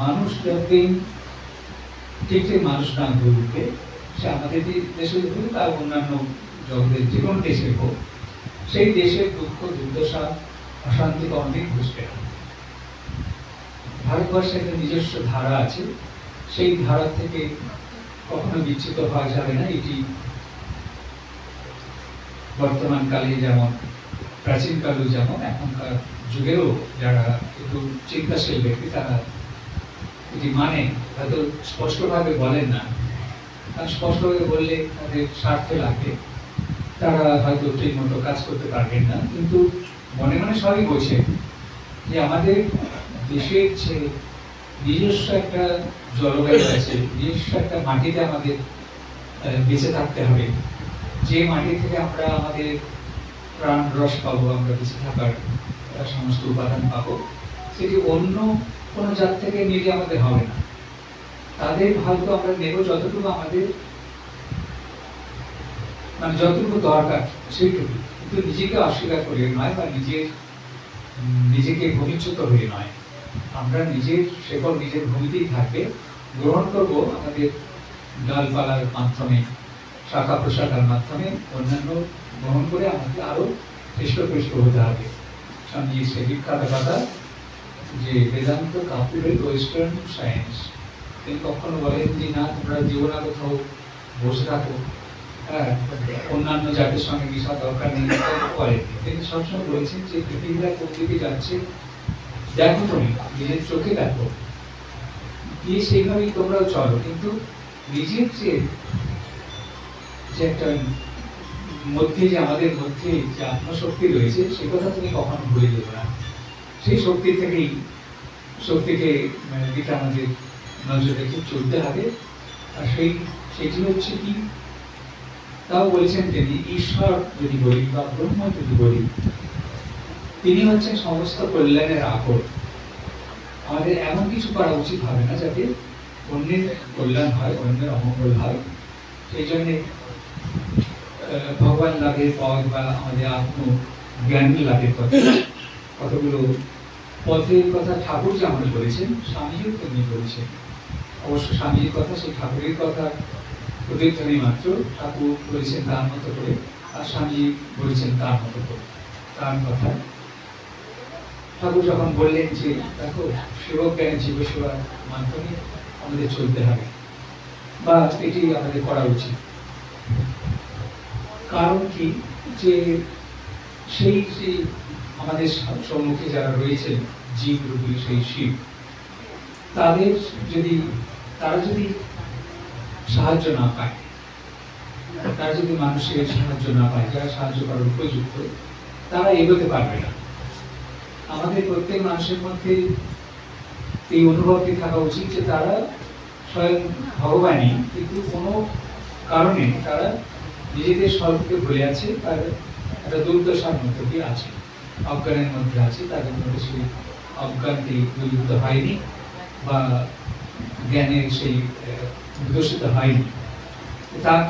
মানুষ যতদিন ঠিক ঠিক মানুষ না ঘুরবে, সে আমাদের দেশের ঘুরবে তার অন্যান্য জগতের যে কোনো দেশের হোক, সেই দেশের দুঃখ দুর্দশা অশান্তি অনেক বুঝতে হবে। ভারতবর্ষের একটা নিজস্ব ধারা আছে, সেই ধারা থেকে কখনো বিচ্যুত হওয়া যাবে না। এটি বর্তমান কালে যেমন, প্রাচীনকালেও যেমন, এখনকার যুগেও যারা একটু চিন্তাশীল ব্যক্তি তারা এটি মানে, হয়তো স্পষ্টভাবে বলেন না, কারণ স্পষ্টভাবে বললে তাদের স্বার্থে লাগে, তারা হয়তো ঠিক মতো কাজ করতে পারবেন না, কিন্তু মনে মনে সবই বোঝে যে আমাদের দেশের যে নিজস্ব একটা জলবায়ু আছে, নিজস্ব একটা মাটিতে আমাদের বেঁচে থাকতে হবে, যে মাটি থেকে আমরা আমাদের প্রাণ রস পাবো, আমরা বেঁচে থাকার সমস্ত উপাদান পাবো, সেটি অন্য কোনো জাত থেকে নিলে আমাদের হবে না। তাদের হয়তো আমরা নেব যতটুকু আমাদের মানে যতটুকু দরকার সেইটুকু, কিন্তু নিজেকে অস্বীকার করে নয় বা নিজেকে ভূমিচ্যুত হয়ে নয়। আমরা নিজের শেকড় নিজের ভূমিতেই থাকবে, গ্রহণ করব আমাদের ডালপালার মাধ্যমে, শাখা প্রশাখার মাধ্যমে, অন্যান্য গ্রহণ করে আমাকে আরো হৃষ্টপুষ্ট হতে হবে। স্বামীজির সে বিখ্যাত কথা যে বেদান্ত কাপুরের ওয়েস্টার্ন সায়েন্স। তিনি কখনো বলেন যে না তোমরা জীবনে কোথাও বসে থাকো, হ্যাঁ অন্যান্য জাতির সঙ্গে মিশা দরকার নেই, করেন। তিনি সবসময় বলেছেন যে পৃথিবীরা কোন দিকে যাচ্ছে দেখো, তুমি নিজের চোখে দেখো, দিয়ে সেইভাবেই তোমরাও চলো, কিন্তু নিজের যে একটা মধ্যে যে আমাদের মধ্যে যে আত্মশক্তি রয়েছে সে কথা তুমি কখনো ভুলে দেবে না। সেই শক্তিকে দিকে আমাদের নজর রেখে চলতে হবে। আর সেটি হচ্ছে কি, তাও বলেছেন তিনি, ঈশ্বর যদি বলি বা ব্রহ্ম যদি বলি, তিনি হচ্ছেন সমস্ত কল্যাণের আকর। আমাদের এমন কিছু করা উচিত হবে না যাতে অন্যের কল্যাণ হয়, অন্যের অমঙ্গল হয়। সেই জন্যে ভগবান লাভের পথ বা আমাদের আত্মজ্ঞান লাভের পথে কতগুলো পথের কথা ঠাকুর যেমন বলেছেন, স্বামীজিও তেমনি বলেছেন। অবশ্য স্বামীজির কথা সেই ঠাকুরের কথা প্রতিধ্বনি মাত্র, ঠাকুর বলেছেন তার মতো করে, আর স্বামীজি বলেছেন তার মতো করে। তার কথা ঠাকুর যখন বললেন যে দেখো সেবক জ্ঞানের জীব সেবার মাধ্যমে আমাদের চলতে হবে, বা এটি আমাদের করা উচিত। কারণ কি, যে সেই যে আমাদের সম্মুখে যারা রয়েছেন জীব রূপী সেই শিব, তারা যদি সাহায্য না পায়, তারা যদি মানুষের সাহায্য না পায়, যারা সাহায্য করার উপযুক্ত, তারা এগোতে পারবে না। আমাদের প্রত্যেক মানুষের মধ্যে এই অনুভবটি থাকা উচিত যে তারা স্বয়ং ভগবানই, কিন্তু কোনো কারণে তারা নিজেদের স্বরূপকে ভুলে আছে, তার একটা দুর্দশার মধ্যে দিয়ে আছে, অজ্ঞানের মধ্যে আছে, তাদের মধ্যে সেই অজ্ঞানটি দূরীভূত হয়নি বা জ্ঞানের সেই বিকশিত হয়নি। তার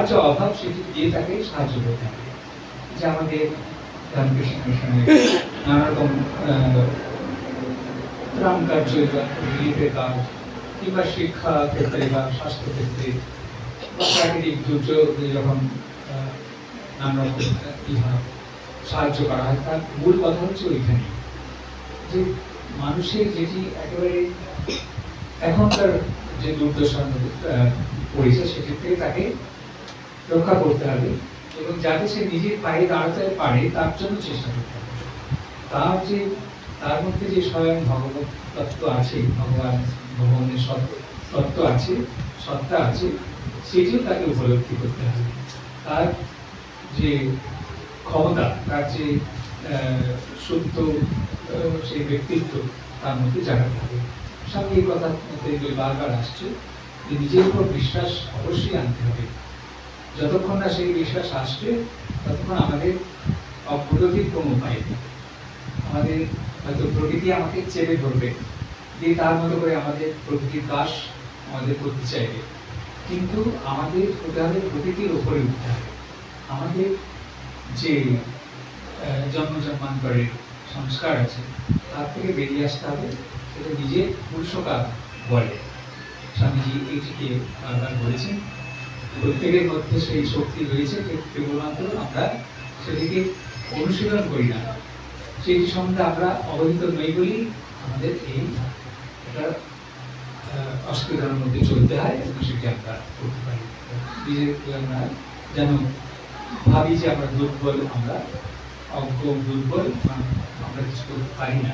যে অভাব সেটি দিয়ে তাকে সাহায্য করতে হবে। যে আমাদের রামকৃষ্ণ মিশনের নানা রকম ত্রাণ কার্য, রিলিফের কাজ, কিংবা শিক্ষা ক্ষেত্রে বা স্বাস্থ্য ক্ষেত্রে বা প্রাকৃতিক দুর্যোগ যখন নানা রকম সাহায্য করা হয়, তার মূল কথা হচ্ছে ওইখানে যে মানুষের যেটি একেবারে এখনকার যে দুর্দশার মধ্যে পড়েছে সেটি থেকে তাকে রক্ষা করতে হবে, এবং যাতে সে নিজের পায়ে দাঁড়াতে পারে তার জন্য চেষ্টা করতে হবে। তার মধ্যে যে স্বয়ং ভগবত তত্ত্ব আছে, ভগবানের তত্ত্ব আছে, সত্তা আছে, সেটিও তাকে উপলব্ধি করতে হবে। তার যে ক্ষমতা, তার যে শুদ্ধ সেই ব্যক্তিত্ব তার মধ্যে জাগাতে হবে। স্বামী এই কথার মধ্যে বারবার আসছে যে নিজের উপর বিশ্বাস অবশ্যই আনতে হবে। যতক্ষণ না সেই বিশ্বাস আসছে ততক্ষণ আমাদের অগ্রগতির কোনো উপায় নেই। আমাদের হয়তো প্রকৃতি আমাকে চেপে ধরবে, দিয়ে তার মতো করে আমাদের প্রকৃতির দাস আমাদের করতে চাইবে, কিন্তু আমাদের হতে হবে প্রকৃতির উপরে উঠতে হবে। আমাদের যে জন্ম জন্মান্তরের সংস্কার আছে তার থেকে বেরিয়ে আসতে হবে, সেটা নিজের পুরুষকার বলে। স্বামীজি এইটিকে বারবার বলেছেন, প্রত্যেকের মধ্যে সেই শক্তি রয়েছে, কেবলমাত্র আমরা সেটিকে অনুশীলন করি না। সেই সম্বন্ধে আমরা অবহিত নই বলেই আমাদের এই একটা অস্থিরতার মধ্যে চলতে হয় এবং সেটি আমরা করতে পারি। নিজেকে আমরা যেন ভাবি যে আমরা দুর্বল, আমরা অজ্ঞ, দুর্বল, আমরা কিছু করতে পারি না।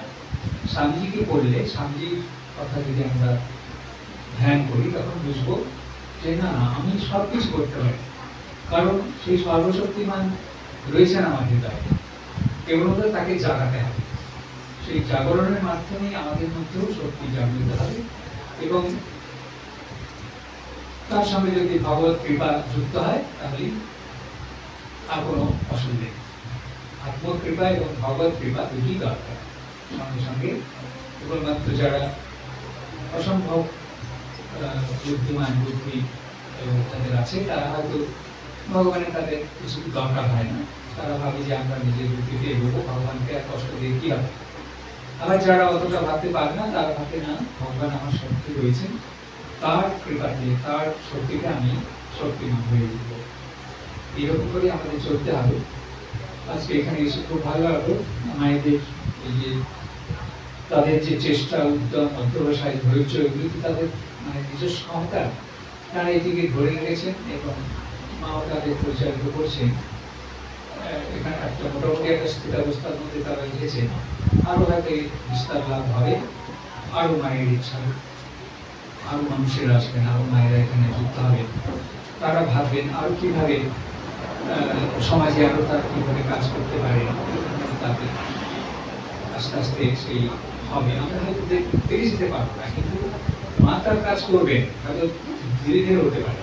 স্বামীজিকে পড়লে, স্বামীজির কথা যদি আমরা ধ্যান করি, তখন বুঝবো যে না, আমি সব কিছু করতে পারি, কারণ সেই সর্বশক্তিমান রয়েছেন আমার হৃদয়ে, কেবলমাত্র তাকে জাগাতে হবে। সেই জাগরণের মাধ্যমে আমাদের মধ্যেও শক্তি জাগৃত হবে, এবং তার সঙ্গে যদি ভগবত কৃপা যুক্ত হয় তাহলে আর কোনো অসুবিধা নেই। আত্মকৃপা এবং ভগবত কৃপা দুটি দরকার। সঙ্গে সঙ্গে কেবলমাত্র যারা অসম্ভব বুদ্ধিমান, বুদ্ধি তাদের আছে, তারা হয়তো ভগবানের তাদের কিছু দরকার হয় না, তারা ভাবে যে আমরা নিজের বুদ্ধিতে এগোবো, ভগবানকে আর কষ্ট দিয়ে কি হবে। আবার যারা অতটা ভাবতে পারে না, তারা ভাবে না, ভগবান আমার শক্তি রয়েছেন, তার কৃপা দিয়ে, তার শক্তিতে আমি শক্তিমান হয়ে উঠব। এরকম করে আমাদের চলতে হবে। আজকে এখানে এসে খুব ভালো লাগলো মায়েদের এই যে তাদের যে চেষ্টা, উদ্যম, অধ্যবসায়, ধৈর্য, এগুলি তাদের মানে নিজস্ব ক্ষমতা, তারা এটিকে ধরে রেখেছেন এবং মাও তাদের পরিচালিত করছেন। এখানে একটা মোটামুটি একটা স্থিতাবস্থার মধ্যে তারা এসেছে। আরো হয়তো বিস্তার লাভ হবে, আরো মায়ের ইচ্ছা, আরো মানুষের আসবেন, আরো মায়েরা এখানে যুক্ত হবেন, তারা ভাববেন আরো কিভাবে সমাজে আরো তারা কিভাবে কাজ করতে পারে, তাদের আস্তে আস্তে সেই হবে। আমরা হয়তো দেখে যেতে পারবো না, কিন্তু মা তার কাজ করবেন, হয়তো ধীরে ধীরে হতে পারে,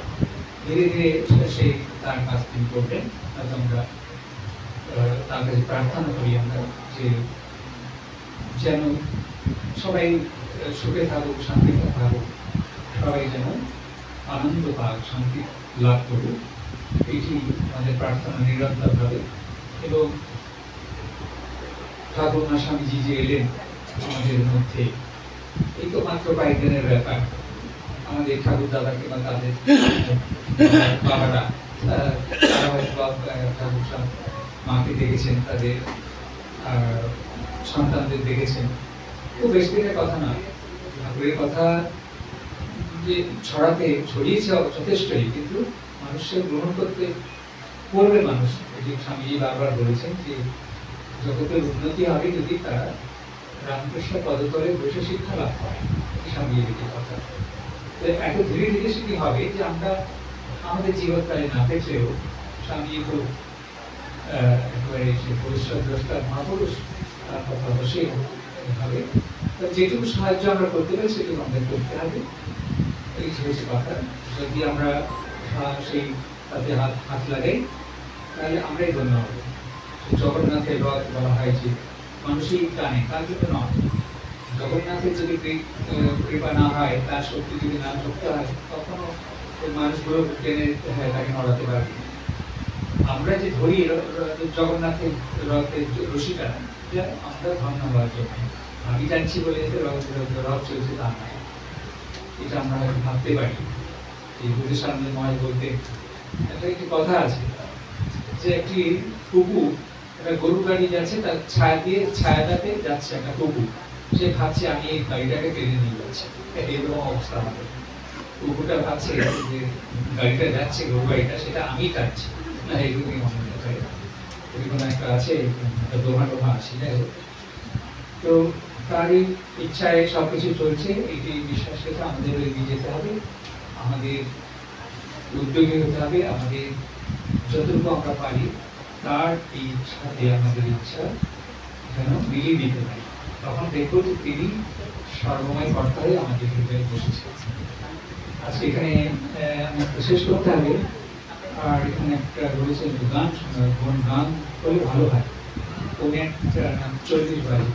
ধীরে ধীরে সেই তার কাজ তিনি করবেন। হয়তো আমরা তার কাছে প্রার্থনা করি আমরা যে যেন সবাই সুখে থাকুক, শান্তিতে থাকুক, সবাই যেন আনন্দ পাক, শান্তি লাভ করুক, এটি আমাদের প্রার্থনা নিরন্তরভাবে। এবং ঠাকুর মা স্বামীজি যে এলেন আমাদের মধ্যে, এই তো মাত্র কয়েকদিনের ব্যাপার। আমাদের ঠাকুর দাদা কিংবা তাদের বাবারা, তারা হয়তো ঠাকুর মাকে দেখেছেন, তাদের সন্তানদের দেখেছেন। খুব বেশি দিনের কথা নয়, ঠাকুরের কথা যে ছড়িয়েছে যথেষ্টই, কিন্তু মানুষের গ্রহণ করতে করবে মানুষ। এটি স্বামীজি বারবার বলেছেন যে জগতের উন্নতি হবে যদি তারা রামকৃষ্ণ পদতলে বসে শিক্ষা লাভ করে। স্বামীজির একটি কথা। তো এত ধীরে ধীরে সেটি হবে যে আমরা আমাদের জীবনকালে না দেখলেও স্বামীজি তো একেবারে পরিশ্রম দ্রষ্টা মহাপুরুষ, তার কথা অবশ্যই হবে। যেটুকু সাহায্য আমরা করতে পারি সেটুকু আমাদের করতে হবে, এই হচ্ছে কথা। যদি আমরা সেই তাতে হাত লাগাই তাহলে আমরাই ধন্য হব। জগন্নাথের রথ বলা হয় যে মানুষই টানে, তার কিন্তু নয়। জগন্নাথের যদি কৃপা না হয়, তার শক্তি যদি না যুক্ত হয়, তখনও মানুষগুলো টেনে তাকে নড়াতে পারবে। আমরা যে ধরি জগন্নাথের রথের রশিটা, আমরা ধন্য হওয়ার জন্য, আমি জানছি বলে রথ চলছে তা নয়। এটা আমরা হয়তো ভাবতে পারি। এই বুঝে সামনে ময় বলতে একটা একটি কথা আছে যে একটি কুকুর একটা গরু গাড়ি যাচ্ছে, তার ছায়াটাতে যাচ্ছে একটা কুকুর, সে ভাবছে আমি এই গাড়িটাকে টেনে নিয়ে যাচ্ছি। এরকম অবস্থা আমাদের। কুকুরটা ভাবছে যে গাড়িটা যাচ্ছে, গরু গাড়িটা, সেটা আমি টানছি না, এরকমই মনে হতে পারে। এরকম একটা আছে, দোহা টোহা আছে। যাই হোক, তো তারই ইচ্ছায় সবকিছু চলছে, এটি বিশ্বাস রেখে আমাদের এগিয়ে যেতে হবে, আমাদের উদ্যোগী হতে হবে, আমাদের যতটুকু আমরা পারি তার এই সাথে আমাদের ইচ্ছা যেন মিলিয়ে দিতে পারি। তখন দেখবো যে তিনি সর্বময় কর্তা হয়ে আমাদের হৃদয়ে বসেছে। আজকে এখানে শেষ করতে হবে। আর এখানে একটা রয়েছে গান করলে ভালো হয়। কোন একটা 40 বাজে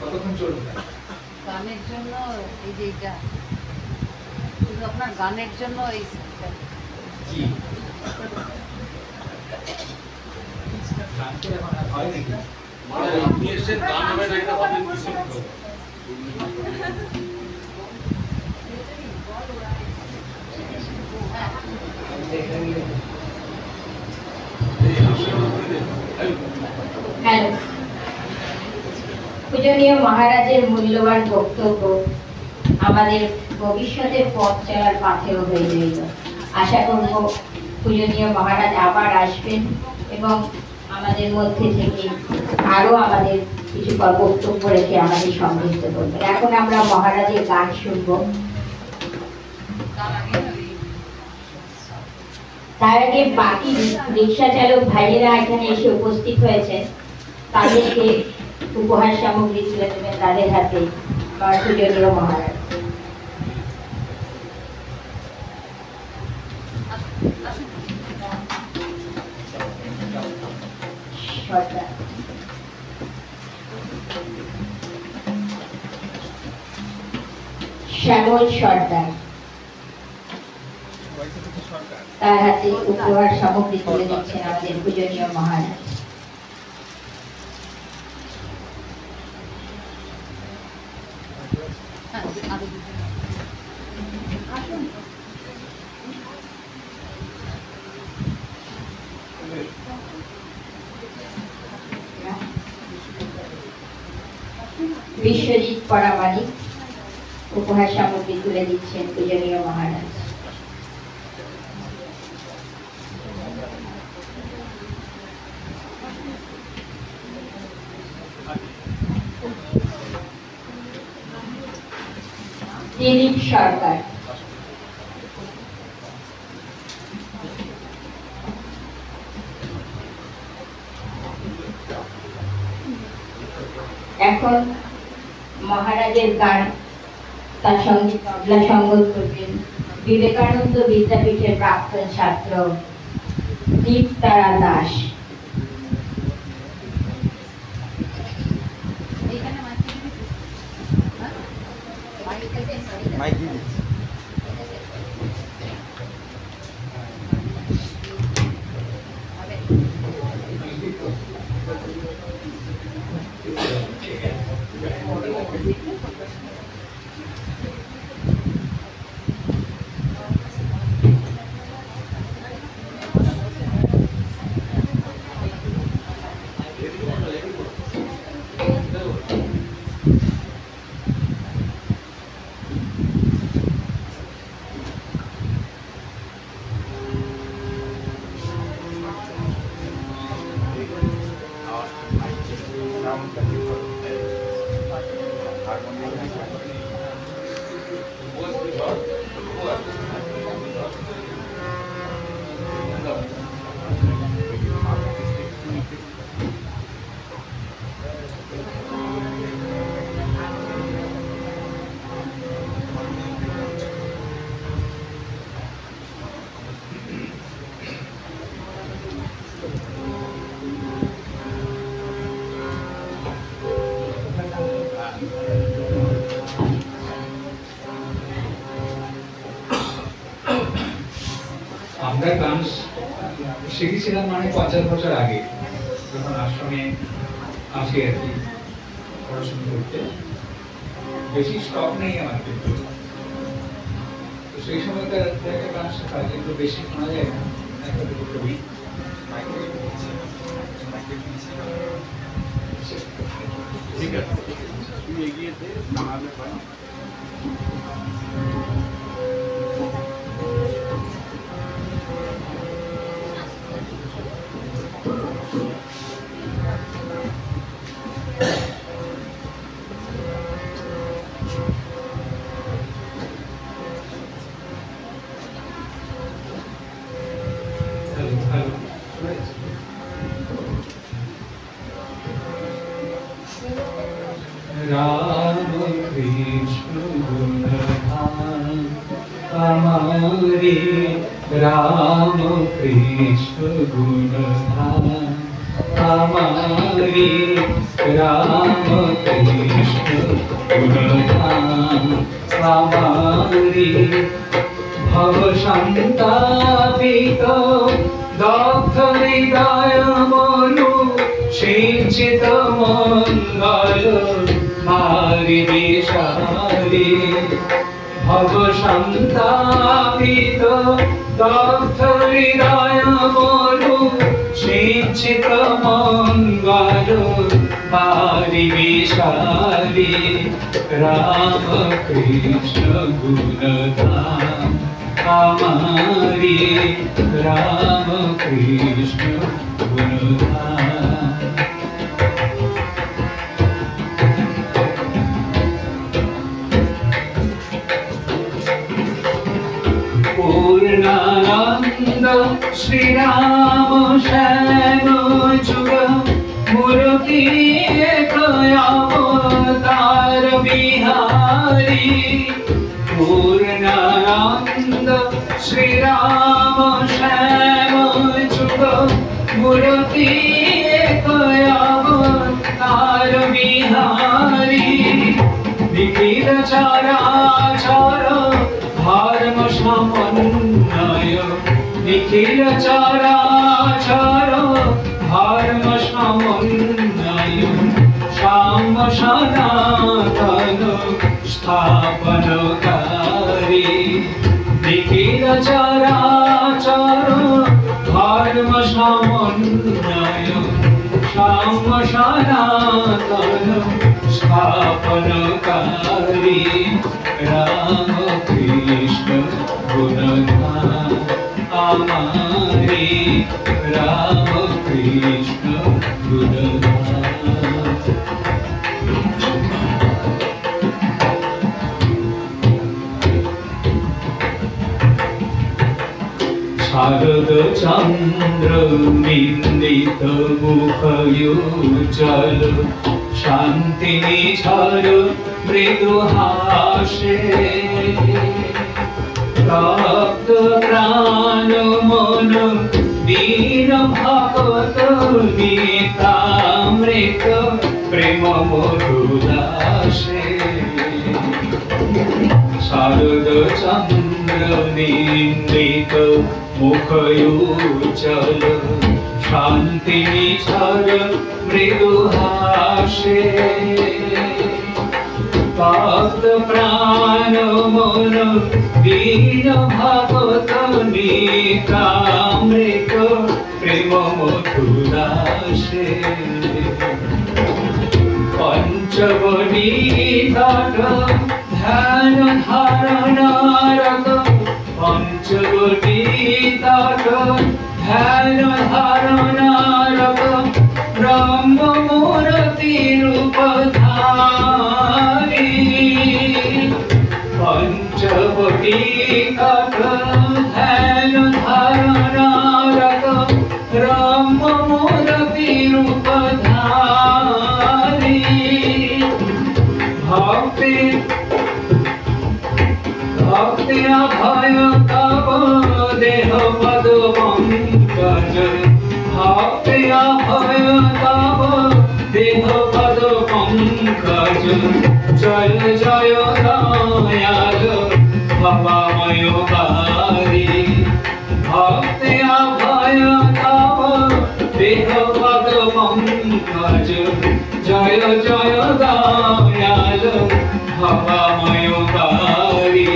কতক্ষণ চলবে? গানের জন্য এই যে এটা শুধু আপনার গানের জন্য এই জি গান তো এখন আর হয় নাকি? গান হবে না এটা হবে হ্যালো, পূজনীয় মহারাজের মূল্যবান বক্তব্য আমাদের ভবিষ্যতের পথ চলার পাথেয় হয়ে রইল। আশা করব পূজনীয় মহারাজ আবার আসবেন এবং আমাদের মধ্যে থেকে আরো আমাদের কিছু বক্তব্য রেখে আমাদের সমৃদ্ধ করবেন। এখন আমরা মহারাজের গান শুনব। তার আগে বাকি রিক্সা চালক ভাইয়েরা এখানে এসে উপস্থিত হয়েছেন, তাদেরকে উপহার সামগ্রী তুলে দেবেন তাদের হাতে পূজনীয় মহারাজ। শ্যামল সর্দার তার হাতে উপহার সামগ্রী তুলে দিচ্ছেন আমাদের পূজনীয় মহারাজ। বিশ্বজিৎ পরামানিক উপহার সামগ্রী তুলে দিচ্ছেন পূজনীয় মহারাজ। দিলীপ সরকার এখন মহারাজের গান তার সঙ্গে তবলা সঙ্গত করবেন বিবেকানন্দ বিদ্যাপীঠের প্রাক্তন ছাত্র দীপতারা দাস। আমরা গান শিখেছিলাম মানে 50 বছর আগে, যখন আশ্রমে আসি আর কি পড়াশোনা করতে। বেশি স্টক নেই আমার, কিন্তু তো সেই সময়কার গান শেখা কিন্তু বেশি শোনা যায় না। ঠিক আছে, তুমি এগিয়ে দে, নামাবে হয়। राम कृष्ण गुणगान हमारे, राम कृष्ण गुणगान हमारी राम कृष्ण गुणगान हमारी भव संतापित दग्ध हृदय मनु सिंचित मंगल मारि विशारी भव संतापित दग्ध हृदय मनु सिंचित मंगल मारि विशारी राम कृष्ण गुणगान हमारी राम कृष्ण गुणगान। पूर्णानंद श्री राम श्याम जुग मूर्ति एक अवतार बिहारी पूर्णानंद श्री राम श्याम जुग मूर्ति एक अवतार बिहारी निखिल चराचर धर्म समन्वय निखिल चराचर धर्म समन्वय श्याम सनातन स्थापनकारी निखिल चराचर धर्म समन्वय श्याम सनातन स्थापनकारी राम कृष्ण गुणगान हमारी राम कृष्ण गुणगान। शारद चंद्र निंदित मुखयुज्जल शांति निझर मृदुहासे तप्त प्राण मन दीन भगत गीतामृत प्रेम मधुदासे शारद चंद्र निंदित मुखयुज्जल शांति निझर मृदुहासे भक्त प्राण मन दीन भगत गीतामृत प्रेम मधुदासे पंचवटी तट ध्यान धारणारत पंचवटी तट ध्यान धारणारत ब्रह्म मूर्ति रूपधारी पंचवटी तट ध्यान धारणारत ब्रह्म मूर्ति रूपधारी भक्ति भक्ति अभय तव देह पद पंकज भक्ति अभय तव देह पद पंकज जय जय दयाल भवामय बारी भक्ति अभय तव देह पद पंकज जय जय दयाल भवामय बारी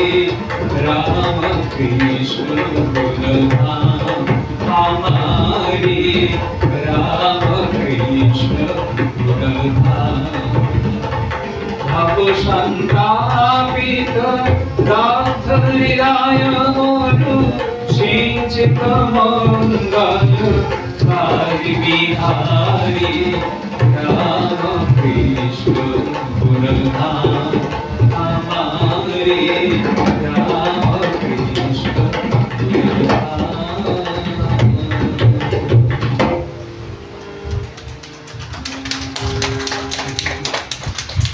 राम कृष्ण गुणगान हमारी राम कृष्ण गुणगान। भव संतापित दग्ध हृदय मनु सिंचित मंगल मारि विहारी